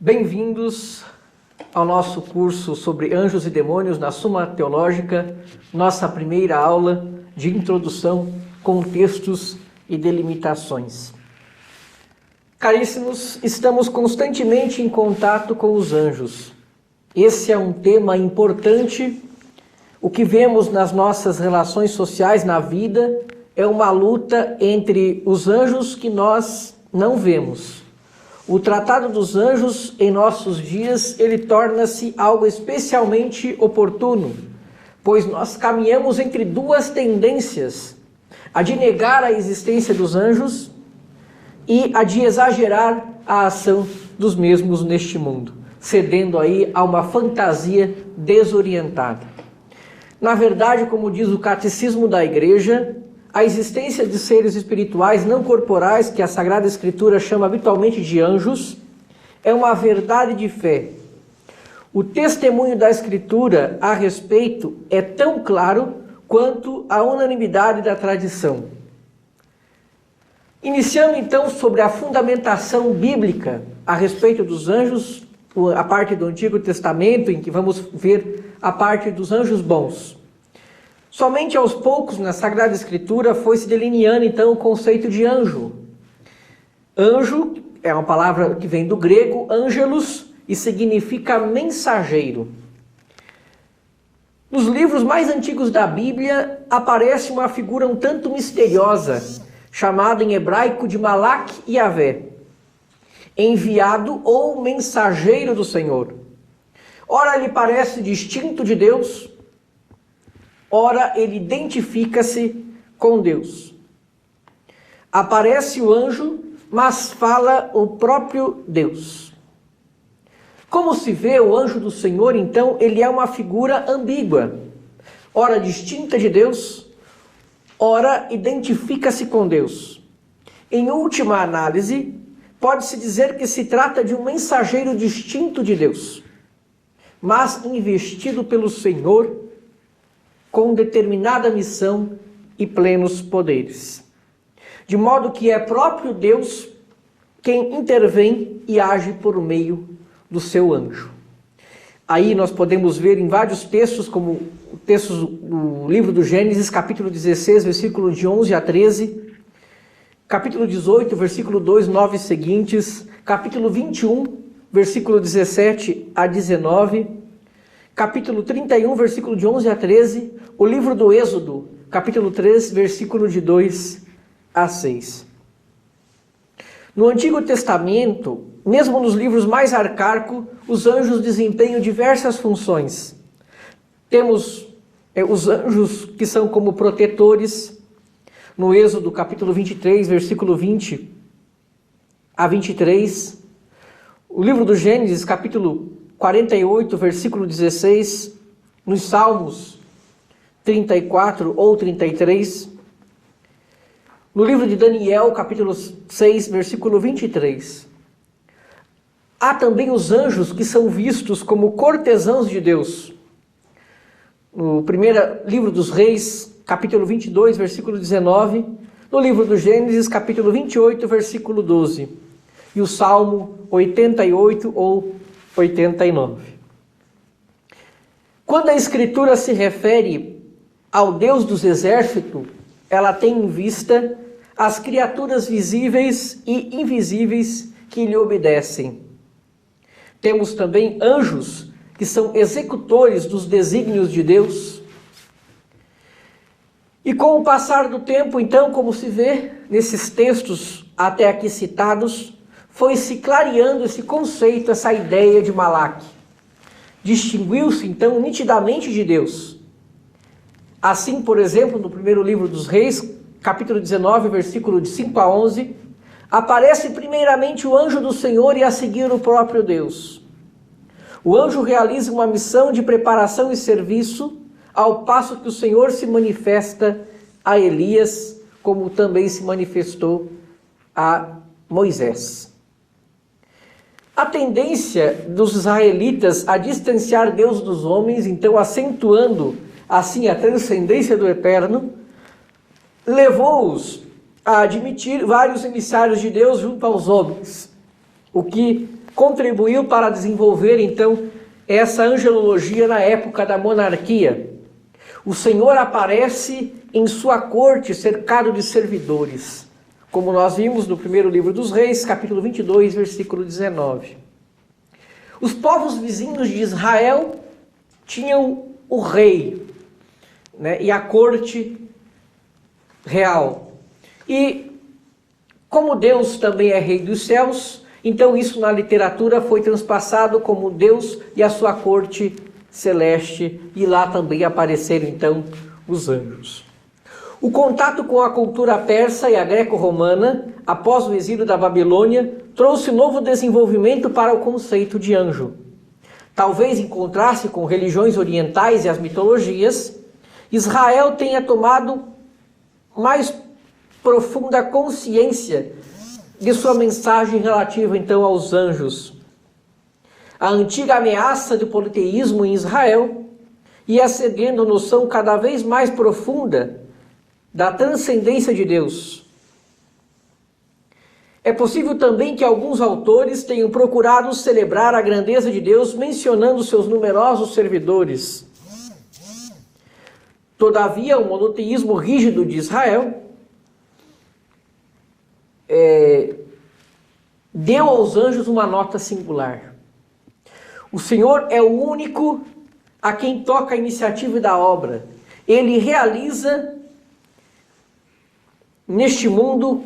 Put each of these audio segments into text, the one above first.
Bem-vindos ao nosso curso sobre anjos e demônios na Suma Teológica, nossa primeira aula de introdução, contextos e delimitações. Caríssimos, estamos constantemente em contato com os anjos. Esse é um tema importante. O que vemos nas nossas relações sociais, na vida, é uma luta entre os anjos que nós não vemos. O Tratado dos Anjos, em nossos dias, ele torna-se algo especialmente oportuno, pois nós caminhamos entre duas tendências, a de negar a existência dos anjos e a de exagerar a ação dos mesmos neste mundo, cedendo aí a uma fantasia desorientada. Na verdade, como diz o Catecismo da Igreja, a existência de seres espirituais não corporais, que a Sagrada Escritura chama habitualmente de anjos, é uma verdade de fé. O testemunho da Escritura a respeito é tão claro quanto a unanimidade da tradição. Iniciando então sobre a fundamentação bíblica a respeito dos anjos, a parte do Antigo Testamento, em que vamos ver a parte dos anjos bons. Somente aos poucos na Sagrada Escritura foi se delineando então o conceito de anjo. Anjo é uma palavra que vem do grego angelos e significa mensageiro. Nos livros mais antigos da Bíblia aparece uma figura um tanto misteriosa, chamada em hebraico de Malach Yavé, enviado ou mensageiro do Senhor. Ora ele parece distinto de Deus, ora ele identifica-se com Deus. Aparece o anjo, mas fala o próprio Deus. Como se vê, o anjo do Senhor, então, ele é uma figura ambígua. Ora distinta de Deus, ora identifica-se com Deus. Em última análise, pode-se dizer que se trata de um mensageiro distinto de Deus, mas investido pelo Senhor com determinada missão e plenos poderes. De modo que é próprio Deus quem intervém e age por meio do seu anjo. Aí nós podemos ver em vários textos, como textos do livro do Gênesis, capítulo 16, versículo de 11 a 13, capítulo 18, versículo 2, 9 seguintes, capítulo 21, versículo 17 a 19, capítulo 31, versículo de 11 a 13, o livro do Êxodo, capítulo 3, versículo de 2 a 6. No Antigo Testamento, mesmo nos livros mais arcaicos, os anjos desempenham diversas funções. Temos os anjos que são como protetores, no Êxodo, capítulo 23, versículo 20 a 23, o livro do Gênesis, capítulo 48, versículo 16, nos Salmos 34 ou 33, no livro de Daniel, capítulo 6, versículo 23. Há também os anjos que são vistos como cortesãos de Deus. No primeiro livro dos Reis, capítulo 22, versículo 19, no livro do Gênesis, capítulo 28, versículo 12, e o Salmo 88 ou 89. Quando a Escritura se refere ao Deus dos exércitos, ela tem em vista as criaturas visíveis e invisíveis que lhe obedecem. Temos também anjos que são executores dos desígnios de Deus. E com o passar do tempo, então, como se vê nesses textos até aqui citados, foi se clareando esse conceito, essa ideia de Malach. Distinguiu-se, então, nitidamente de Deus. Assim, por exemplo, no primeiro livro dos Reis, capítulo 19, versículo de 5 a 11, aparece primeiramente o anjo do Senhor e a seguir o próprio Deus. O anjo realiza uma missão de preparação e serviço, ao passo que o Senhor se manifesta a Elias, como também se manifestou a Moisés. A tendência dos israelitas a distanciar Deus dos homens, então acentuando assim a transcendência do Eterno, levou-os a admitir vários emissários de Deus junto aos homens, o que contribuiu para desenvolver então essa angelologia na época da monarquia. O Senhor aparece em sua corte cercado de servidores, como nós vimos no primeiro livro dos Reis, capítulo 22, versículo 19. Os povos vizinhos de Israel tinham o rei, né, e a corte real. E como Deus também é rei dos céus, então isso na literatura foi transpassado como Deus e a sua corte celeste, e lá também apareceram então os anjos. O contato com a cultura persa e a greco-romana, após o exílio da Babilônia, trouxe novo desenvolvimento para o conceito de anjo. Talvez em contraste com religiões orientais e as mitologias, Israel tenha tomado mais profunda consciência de sua mensagem relativa então aos anjos. A antiga ameaça do politeísmo em Israel ia cedendo noção cada vez mais profunda da transcendência de Deus. É possível também que alguns autores tenham procurado celebrar a grandeza de Deus mencionando seus numerosos servidores. Todavia, o monoteísmo rígido de Israel deu aos anjos uma nota singular. O Senhor é o único a quem toca a iniciativa da obra. Ele realiza neste mundo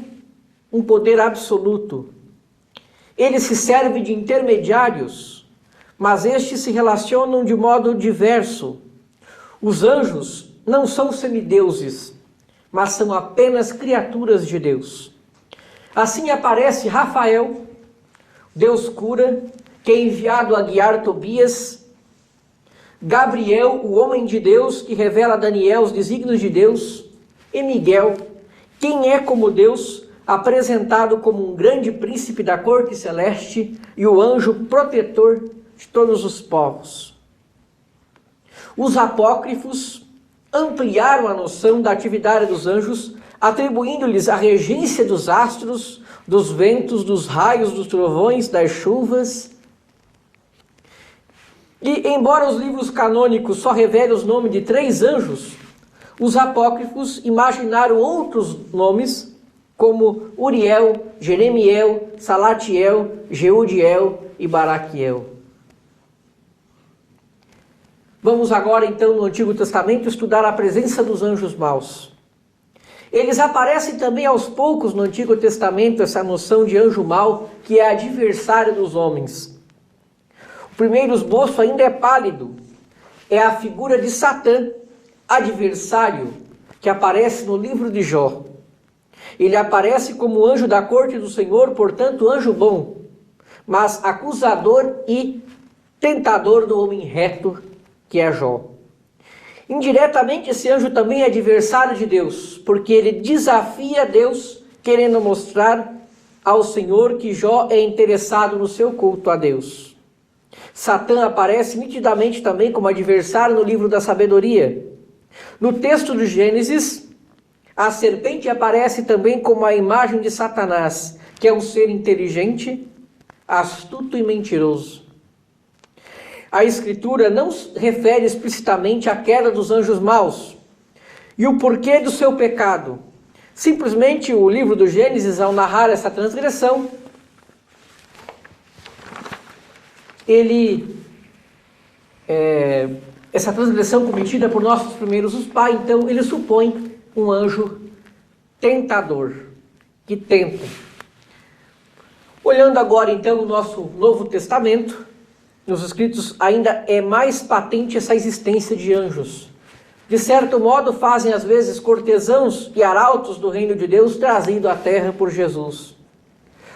um poder absoluto. Ele se serve de intermediários, mas estes se relacionam de modo diverso. Os anjos não são semideuses, mas são apenas criaturas de Deus. Assim aparece Rafael, Deus cura, que é enviado a guiar Tobias, Gabriel, o homem de Deus, que revela a Daniel os desígnios de Deus, e Miguel, quem é como Deus, apresentado como um grande príncipe da corte celeste e o anjo protetor de todos os povos. Os apócrifos ampliaram a noção da atividade dos anjos, atribuindo-lhes a regência dos astros, dos ventos, dos raios, dos trovões, das chuvas. E, embora os livros canônicos só revelem os nomes de 3 anjos, os apócrifos imaginaram outros nomes, como Uriel, Jeremiel, Salatiel, Jeudiel e Baraquiel. Vamos agora, então, no Antigo Testamento, estudar a presença dos anjos maus. Eles aparecem também aos poucos no Antigo Testamento, essa noção de anjo mau, que é adversário dos homens. O primeiro esboço ainda é pálido. É a figura de Satã, adversário, que aparece no livro de Jó. Ele aparece como anjo da corte do Senhor, portanto anjo bom, mas acusador e tentador do homem reto, que é Jó. Indiretamente, esse anjo também é adversário de Deus, porque ele desafia Deus, querendo mostrar ao Senhor que Jó é interessado no seu culto a Deus. Satã aparece nitidamente também como adversário no livro da sabedoria. No texto do Gênesis, a serpente aparece também como a imagem de Satanás, que é um ser inteligente, astuto e mentiroso. A Escritura não refere explicitamente a queda dos anjos maus e o porquê do seu pecado. Simplesmente o livro do Gênesis, ao narrar essa transgressão, essa transgressão cometida por nossos primeiros os pais, então ele supõe um anjo tentador, que tenta. Olhando agora então o nosso Novo Testamento, nos escritos ainda é mais patente essa existência de anjos. De certo modo fazem às vezes cortesãos e arautos do reino de Deus trazido à terra por Jesus.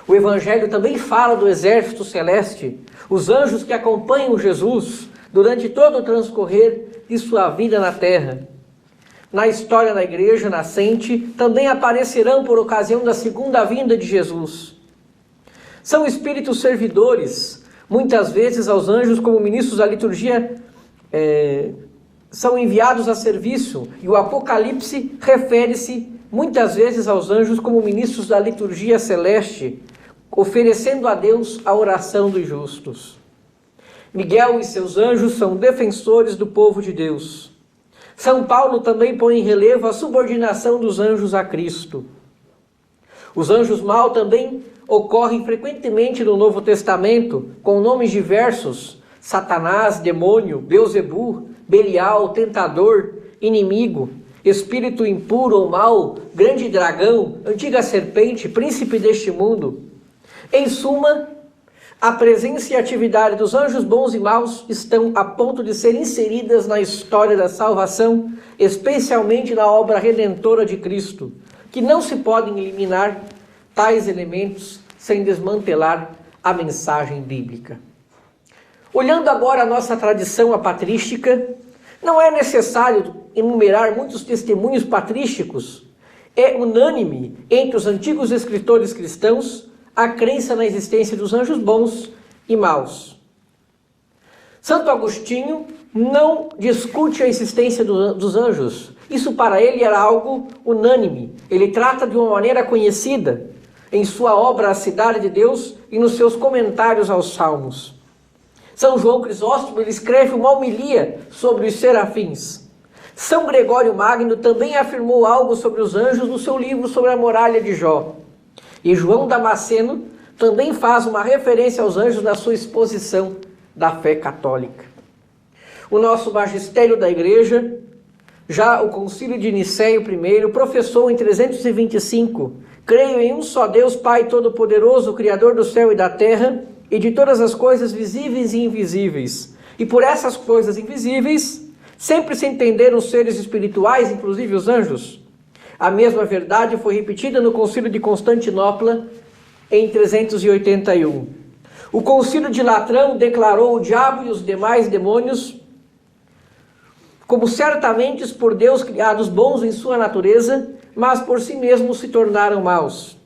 O Evangelho também fala do exército celeste, os anjos que acompanham Jesus durante todo o transcorrer de sua vida na terra. Na história da igreja nascente, também aparecerão por ocasião da segunda vinda de Jesus. São espíritos servidores, muitas vezes aos anjos como ministros da liturgia, são enviados a serviço, e o Apocalipse refere-se muitas vezes aos anjos como ministros da liturgia celeste, oferecendo a Deus a oração dos justos. Miguel e seus anjos são defensores do povo de Deus. São Paulo também põe em relevo a subordinação dos anjos a Cristo. Os anjos mal também ocorrem frequentemente no Novo Testamento, com nomes diversos: Satanás, demônio, Beelzebul, Belial, tentador, inimigo, espírito impuro ou mau, grande dragão, antiga serpente, príncipe deste mundo. Em suma, a presença e a atividade dos anjos bons e maus estão a ponto de ser inseridas na história da salvação, especialmente na obra redentora de Cristo, que não se podem eliminar tais elementos sem desmantelar a mensagem bíblica. Olhando agora a nossa tradição apatrística, não é necessário enumerar muitos testemunhos patrísticos. É unânime entre os antigos escritores cristãos a crença na existência dos anjos bons e maus. Santo Agostinho não discute a existência dos anjos. Isso para ele era algo unânime. Ele trata de uma maneira conhecida em sua obra A Cidade de Deus e nos seus comentários aos Salmos. São João Crisóstomo ele escreve uma homilia sobre os serafins. São Gregório Magno também afirmou algo sobre os anjos no seu livro sobre a Muralha de Jó. E João Damasceno também faz uma referência aos anjos na sua exposição da fé católica. O nosso magistério da Igreja, já o Concílio de Nicéia I, professou em 325: creio em um só Deus, Pai Todo-Poderoso, Criador do céu e da terra, e de todas as coisas visíveis e invisíveis. E por essas coisas invisíveis, sempre se entenderam os seres espirituais, inclusive os anjos. A mesma verdade foi repetida no Concílio de Constantinopla em 381. O Concílio de Latrão declarou o diabo e os demais demônios como certamente por Deus criados bons em sua natureza, mas por si mesmos se tornaram maus.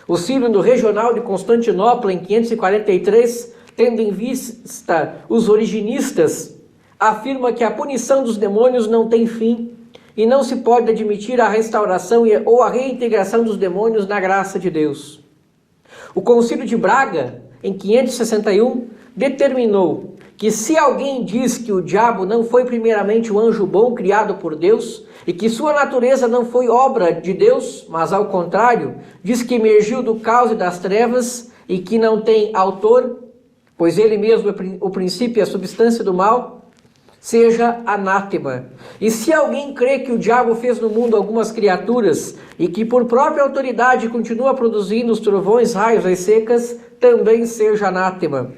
O Sínodo Regional de Constantinopla, em 543, tendo em vista os originistas, afirma que a punição dos demônios não tem fim e não se pode admitir a restauração ou a reintegração dos demônios na graça de Deus. O Concílio de Braga, em 561, determinou que se alguém diz que o diabo não foi primeiramente um anjo bom criado por Deus e que sua natureza não foi obra de Deus, mas ao contrário, diz que emergiu do caos e das trevas e que não tem autor, pois ele mesmo é o princípio e a substância do mal, seja anátema. E se alguém crê que o diabo fez no mundo algumas criaturas e que por própria autoridade continua produzindo os trovões, raios e secas, também seja anátema.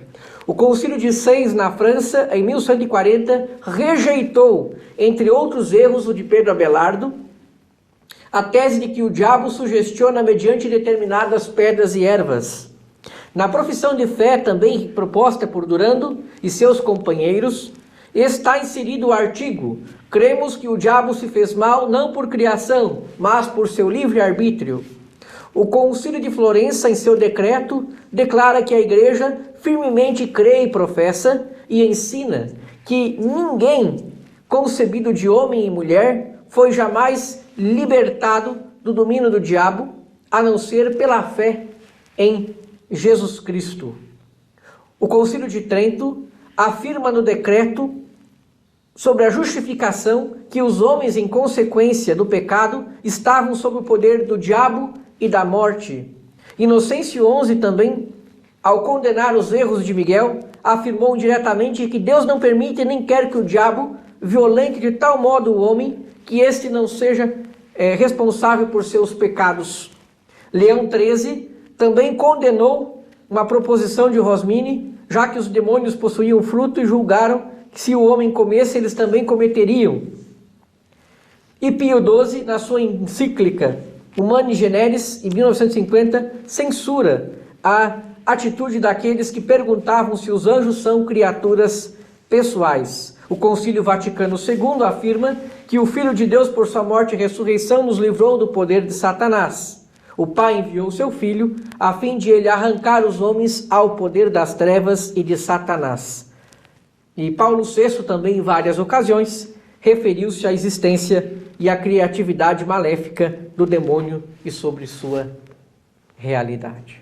O Concílio de Sens, na França, em 1140, rejeitou, entre outros erros, o de Pedro Abelardo, a tese de que o diabo sugestiona mediante determinadas pedras e ervas. Na profissão de fé, também proposta por Durando e seus companheiros, está inserido o artigo: cremos que o diabo se fez mal não por criação, mas por seu livre-arbítrio. O Concílio de Florença, em seu decreto, declara que a Igreja firmemente crê e professa e ensina que ninguém concebido de homem e mulher foi jamais libertado do domínio do diabo, a não ser pela fé em Jesus Cristo. O Concílio de Trento afirma no decreto sobre a justificação que os homens, em consequência do pecado, estavam sob o poder do diabo e da morte. Inocêncio XI também, ao condenar os erros de Miguel, afirmou diretamente que Deus não permite nem quer que o diabo violente de tal modo o homem que este não seja responsável por seus pecados. Leão XIII também condenou uma proposição de Rosmini, já que os demônios possuíam fruto e julgaram que se o homem comesse, eles também cometeriam. E Pio XII, na sua encíclica Humani Generis, em 1950, censura a atitude daqueles que perguntavam se os anjos são criaturas pessoais. O Concílio Vaticano II afirma que o Filho de Deus, por sua morte e ressurreição, nos livrou do poder de Satanás. O Pai enviou seu Filho a fim de ele arrancar os homens ao poder das trevas e de Satanás. E Paulo VI também, em várias ocasiões, referiu-se à existência e à criatividade maléfica do demônio e sobre sua realidade.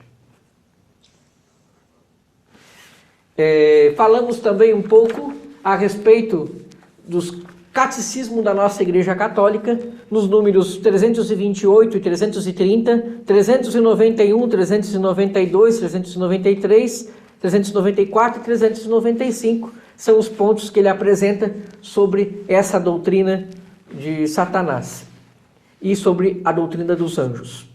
Falamos também um pouco a respeito dos catecismos da nossa Igreja Católica, nos números 328 e 330, 391, 392, 393, 394 e 395, são os pontos que ele apresenta sobre essa doutrina de Satanás e sobre a doutrina dos anjos.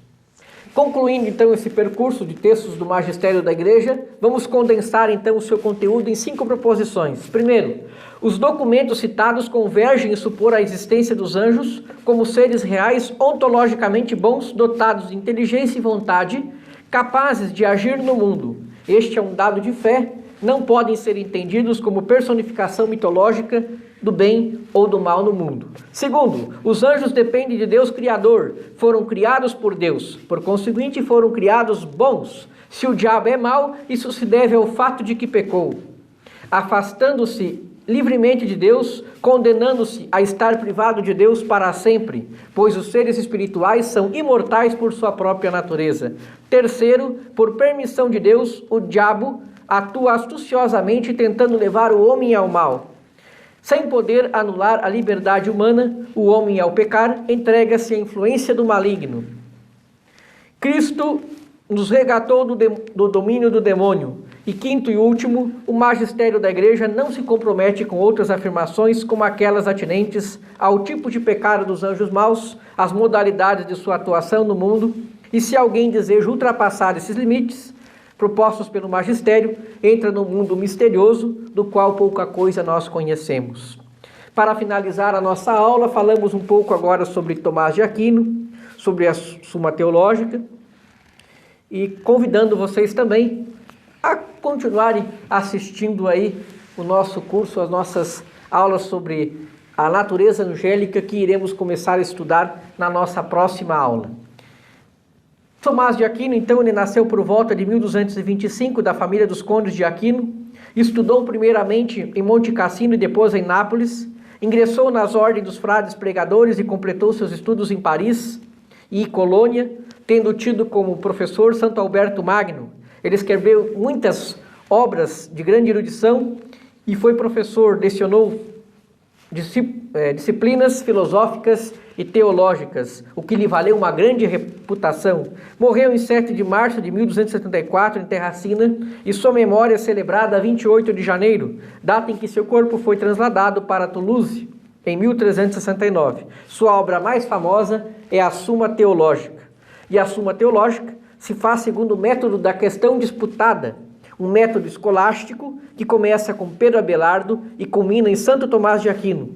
Concluindo então esse percurso de textos do magistério da Igreja, vamos condensar então o seu conteúdo em 5 proposições. Primeiro, os documentos citados convergem em supor a existência dos anjos como seres reais ontologicamente bons, dotados de inteligência e vontade, capazes de agir no mundo. Este é um dado de fé, não podem ser entendidos como personificação mitológica do bem ou do mal no mundo. Segundo, os anjos dependem de Deus Criador, foram criados por Deus, por conseguinte foram criados bons. Se o diabo é mau, isso se deve ao fato de que pecou, afastando-se livremente de Deus, condenando-se a estar privado de Deus para sempre, pois os seres espirituais são imortais por sua própria natureza. Terceiro, por permissão de Deus, o diabo atua astuciosamente tentando levar o homem ao mal. Sem poder anular a liberdade humana, o homem, ao pecar, entrega-se à influência do maligno. Cristo nos resgatou do domínio do demônio. E quinto e último, o magistério da Igreja não se compromete com outras afirmações como aquelas atinentes ao tipo de pecado dos anjos maus, as modalidades de sua atuação no mundo, e se alguém deseja ultrapassar esses limites propostos pelo magistério, entra no mundo misterioso, do qual pouca coisa nós conhecemos. Para finalizar a nossa aula, falamos um pouco agora sobre Tomás de Aquino, sobre a Suma Teológica, e convidando vocês também a continuarem assistindo aí o nosso curso, as nossas aulas sobre a natureza angélica, que iremos começar a estudar na nossa próxima aula. Tomás de Aquino, então, ele nasceu por volta de 1225, da família dos condes de Aquino, estudou primeiramente em Monte Cassino e depois em Nápoles, ingressou nas ordens dos frades pregadores e completou seus estudos em Paris e Colônia, tendo tido como professor Santo Alberto Magno. Ele escreveu muitas obras de grande erudição e foi professor, lecionou disciplinas filosóficas e teológicas, o que lhe valeu uma grande reputação. Morreu em 7 de março de 1274 em Terracina e sua memória é celebrada a 28 de janeiro, data em que seu corpo foi trasladado para Toulouse, em 1369. Sua obra mais famosa é a Suma Teológica. E a Suma Teológica se faz segundo o método da questão disputada, um método escolástico que começa com Pedro Abelardo e culmina em Santo Tomás de Aquino.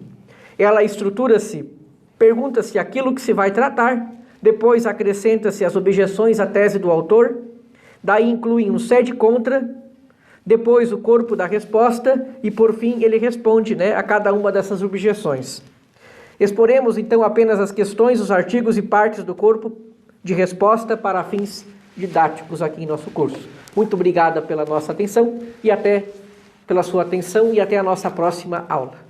Ela estrutura-se, pergunta-se aquilo que se vai tratar, depois acrescenta-se as objeções à tese do autor, daí incluem um sede contra, depois o corpo da resposta e por fim ele responde a cada uma dessas objeções. Exporemos então apenas as questões, os artigos e partes do corpo de resposta para fins didáticos aqui em nosso curso. Muito obrigada pela nossa atenção e pela sua atenção e até a nossa próxima aula.